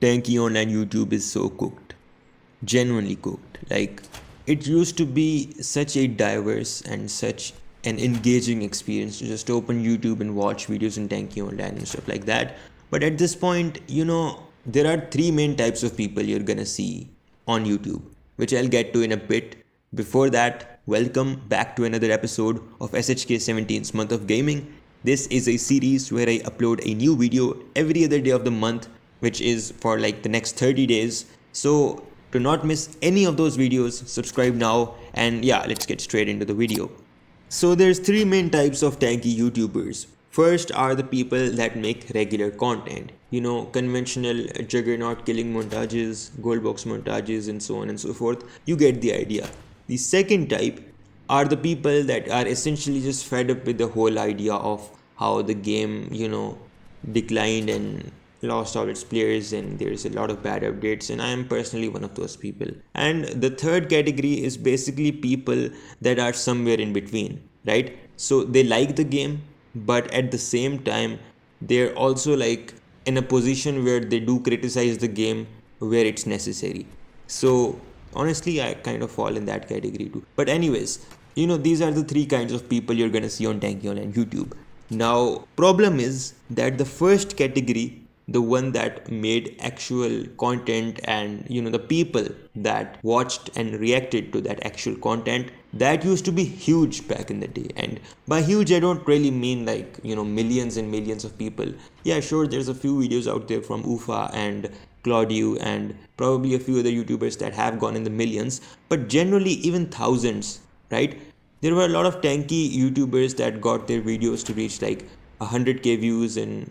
Tanki Online YouTube is so cooked, genuinely cooked. Like, it used to be such a diverse and such an engaging experience to just open YouTube and watch videos in Tanki Online and stuff like that. But at this point, there are three main types of people you're gonna see on YouTube, which I'll get to in a bit. Before that, welcome back to another episode of SHK 17's Month of Gaming. This is a series where I upload a new video every other day of the month, which is for like the next 30 days. So to not miss any of those videos, subscribe now, and yeah, let's get straight into the video. So there's three main types of tanky YouTubers. First are the people that make regular content. Conventional juggernaut killing montages, gold box montages, and so on and so forth. You get the idea. The second type are the people that are essentially just fed up with the whole idea of how the game, declined and lost all its players, and there's a lot of bad updates, and I am personally one of those people. And the third category is basically people that are somewhere in between, right? So they like the game, but at the same time they're also like in a position where they do criticize the game where it's necessary. So honestly, I kind of fall in that category too. But anyways, these are the three kinds of people you're gonna see on Tanky Online YouTube. Now, problem is that the first category, the one that made actual content, and the people that watched and reacted to that actual content, that used to be huge back in the day. And by huge, I don't really mean like millions and millions of people. Yeah, sure, there's a few videos out there from Ufa and Claudio and probably a few other YouTubers that have gone in the millions, but generally even thousands, right? There were a lot of tanky YouTubers that got their videos to reach like 100k views, and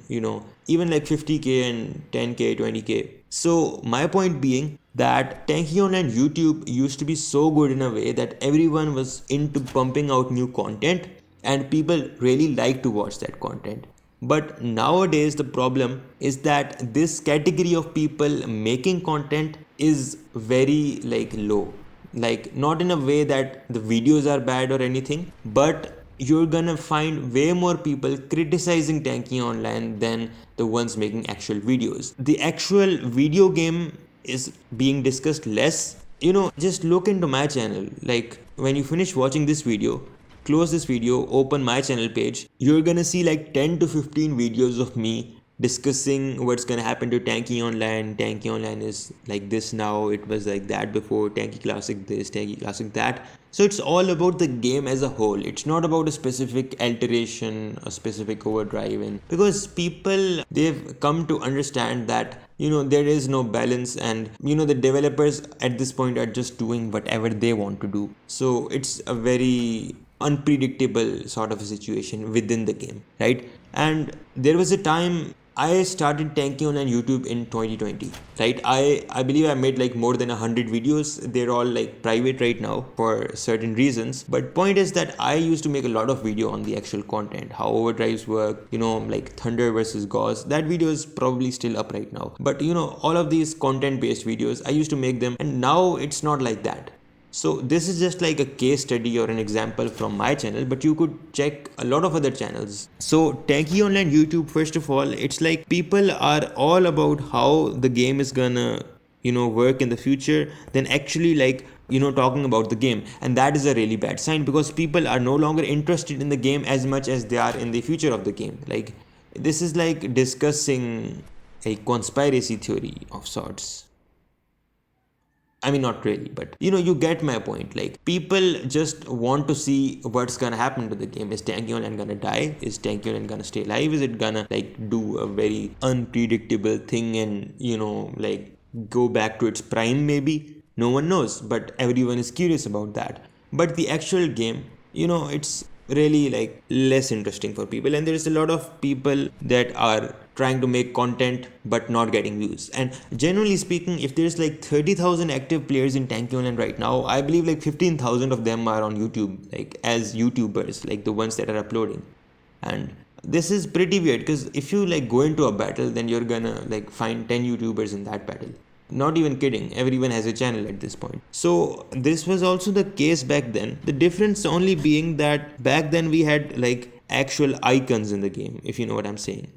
even like 50k and 10k, 20k. So my point being that Tanki Online YouTube used to be so good in a way that everyone was into pumping out new content and people really like to watch that content. But nowadays the problem is that this category of people making content is very like low. Like, not in a way that the videos are bad or anything, but you're gonna find way more people criticizing Tanky Online than the ones making actual videos. The actual video game is being discussed less. Just look into my channel. Like, when you finish watching this video, close this video, open my channel page, you're gonna see like 10 to 15 videos of me discussing what's gonna happen to Tanky Online. Tanky Online is like this now, it was like that before. Tanky Classic this, Tanky Classic that. So it's all about the game as a whole. It's not about a specific alteration, a specific overdrive, and because people, they've come to understand that there is no balance, and the developers at this point are just doing whatever they want to do. So it's a very unpredictable sort of a situation within the game, right? And there was a time I started Tanky on YouTube in 2020, right? I believe I made like more than 100 videos. They're all like private right now for certain reasons. But point is that I used to make a lot of video on the actual content, how overdrives work, like Thunder versus Gauss. That video is probably still up right now. But all of these content based videos, I used to make them, and now it's not like that. So this is just like a case study or an example from my channel, but you could check a lot of other channels. So Tanky Online YouTube, first of all, it's like people are all about how the game is gonna, work in the future, than actually like, talking about the game. And that is a really bad sign, because people are no longer interested in the game as much as they are in the future of the game. Like, this is like discussing a conspiracy theory of sorts. I mean, not really, but you get my point. Like, people just want to see what's gonna happen to the game. Is Tanky Online gonna die? Is Tanky Online gonna stay alive? Is it gonna like do a very unpredictable thing and like go back to its prime maybe? No one knows, but everyone is curious about that. But the actual game, it's really like less interesting for people, and there's a lot of people that are trying to make content but not getting views. And generally speaking, if there's like 30,000 active players in Tanky Online right now, I believe like 15,000 of them are on YouTube, like as YouTubers, like the ones that are uploading. And this is pretty weird, because if you like go into a battle, then you're gonna like find 10 YouTubers in that battle. Not even kidding, everyone has a channel at this point. So this was also the case back then. The difference only being that back then we had like actual icons in the game, if you know what I'm saying.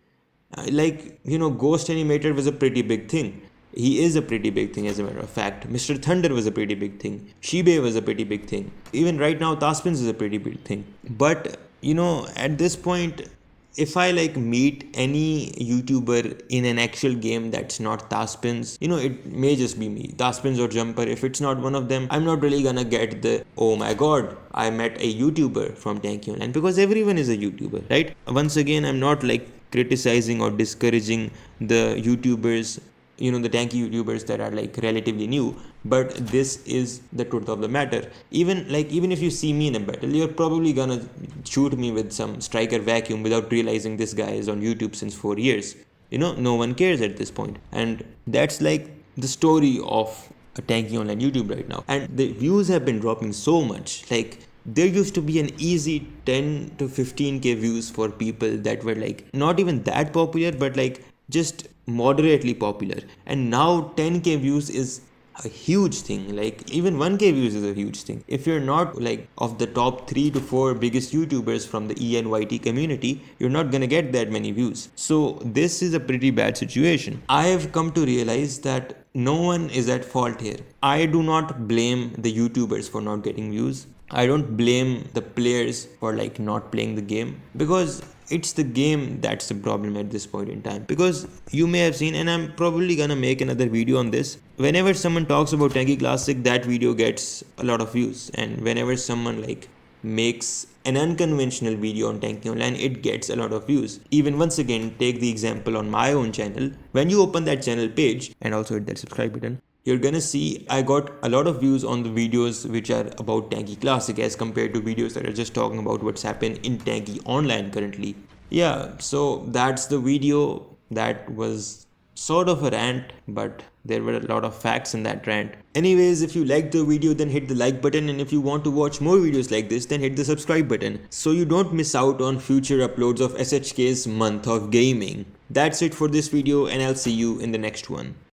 Like, Ghost Animator was a pretty big thing. He is a pretty big thing, as a matter of fact. Mr. Thunder was a pretty big thing. Shibe was a pretty big thing. Even right now, Taspins is a pretty big thing. But, at this point, if I like meet any YouTuber in an actual game that's not Taspins, it may just be me, Taspins or Jumper. If it's not one of them, I'm not really gonna get the, oh my god, I met a YouTuber from Tanki Online, because everyone is a YouTuber, right? Once again, I'm not like criticizing or discouraging the YouTubers, the Tanki YouTubers that are like relatively new, but this is the truth of the matter. Even if you see me in a battle, you're probably gonna shoot me with some striker vacuum without realizing this guy is on YouTube since 4 years. No one cares at this point. And that's like the story of a Tanki Online YouTube right now. And the views have been dropping so much. Like, there used to be an easy 10 to 15k views for people that were like not even that popular, but like just moderately popular. And now 10k views is a huge thing. Like, even 1k views is a huge thing. If you're not like of the top 3 to 4 biggest YouTubers from the ENYT community, you're not gonna get that many views. So this is a pretty bad situation. I have come to realize that no one is at fault here. I do not blame the YouTubers for not getting views. I don't blame the players for like not playing the game, because it's the game that's the problem at this point in time. Because you may have seen, and I'm probably gonna make another video on this, whenever someone talks about Tanki Classic, that video gets a lot of views. And whenever someone like makes an unconventional video on Tanki Online, it gets a lot of views. Even once again, take the example on my own channel. When you open that channel page and also hit that subscribe button, you're gonna see I got a lot of views on the videos which are about Tanki Classic as compared to videos that are just talking about what's happened in Tanki Online currently. Yeah, so that's the video. That was sort of a rant, but there were a lot of facts in that rant. Anyways, if you liked the video, then hit the like button, and if you want to watch more videos like this, then hit the subscribe button so you don't miss out on future uploads of SHK's month of gaming. That's it for this video, and I'll see you in the next one.